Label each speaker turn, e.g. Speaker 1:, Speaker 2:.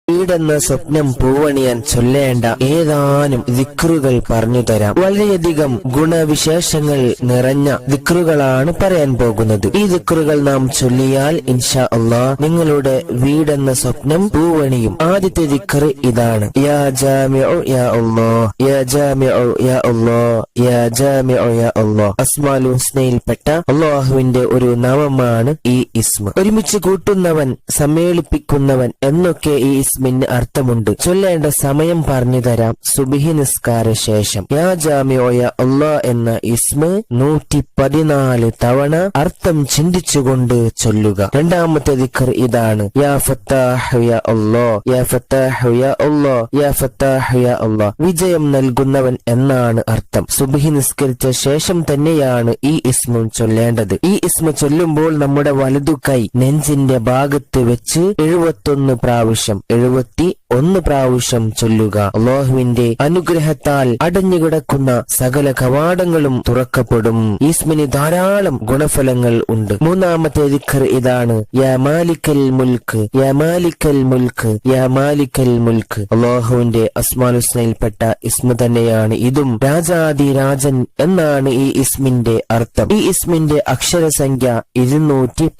Speaker 1: വീടെന്ന സ്വപ്നം പൂവണിയാൻ ചൊല്ലേണ്ട ഏതാനും ദിക്റുകൾ പറഞ്ഞു തരാം. വളരെയധികം ഗുണവിശേഷങ്ങൾ നിറഞ്ഞ ദിക്റുകളാണ് പറയാൻ പോകുന്നത്. ഈ ദിക്റുകൾ നാം ചൊല്ലിയാൽ ഇൻഷാ അല്ലാഹ് നിങ്ങളുടെ വീടെന്ന സ്വപ്നം പൂവണിയും. ആദ്യത്തെ ദിക്റ് ഇതാണ്: യാ ജാമിഉ യാ അല്ലാഹ്, യാ ജാമിഉ യാ അല്ലാഹ്, യാ ജാമിഉ യാ അല്ലാഹ്. അസ്മാഉൽ ഹുസ്നയിൽപ്പെട്ട അല്ലാഹുവിന്റെ ഒരു നാമമാണ് ഈ ഇസ്മ. ഒരുമിച്ച് കൂട്ടുന്നവൻ, സമ്മേളിപ്പിക്കുന്നവൻ എന്നൊക്കെ ഈ ഇസ്മിന് അർത്ഥമുണ്ട്. ചൊല്ലേണ്ട സമയം പറഞ്ഞു തരാം. സുബ്ഹി നിസ്കാര ശേഷം യാ ജാമിഉ യാ അല്ലാഹ് എന്ന ഇസ്മ 114 തവണ അർത്ഥം ചിന്തിച്ചുകൊണ്ട് ചൊല്ലുക. രണ്ടാമത്തെ ദിക്ർ ഇതാണ്: യാ ഫത്താഹു യാ അല്ലാഹ്, യാ ഫത്താഹു യാ അല്ലാഹ്, യാ ഫത്താഹു യാ അല്ലാഹ്. വിജയം നൽകുന്നവൻ എന്നാണ് അർത്ഥം. സുബ്ഹി നിസ്കരിച്ച ശേഷം തന്നെയാണ് ഈ ഇസ്മും ചൊല്ലേണ്ടത്. ഈ ഇസ്മ ചൊല്ലുമ്പോൾ നമ്മുടെ വലതു കൈ നെഞ്ചിന്റെ ഭാഗത്ത് വെച്ച് 71 പ്രാവശ്യം ചൊല്ലുക. അല്ലാഹുവിന്റെ അനുഗ്രഹത്താൽ അടഞ്ഞുകിടക്കുന്ന സകല കവാടങ്ങളും തുറക്കപ്പെടും. ഈസ്മിന് ധാരാളം ഗുണഫലങ്ങൾ ഉണ്ട്. മൂന്നാമത്തെ ദിക്ർ ഇതാണ്: യാ മാലിക്കൽ മുൽക്ക്, യാ മാലിക്കൽ മുൽക്ക്, യാ മാലിക്കൽ മുൽക്ക്. അല്ലാഹുവിന്റെ അസ്മാഉൽ ഹുസ്നയിൽപ്പെട്ട ഇസ്മ തന്നെയാണ് ഇതും. രാജാധിരാജൻ എന്നാണ് ഈ ഇസ്മിന്റെ അർത്ഥം. ഈ ഇസ്മിന്റെ അക്ഷരസംഖ്യ 210.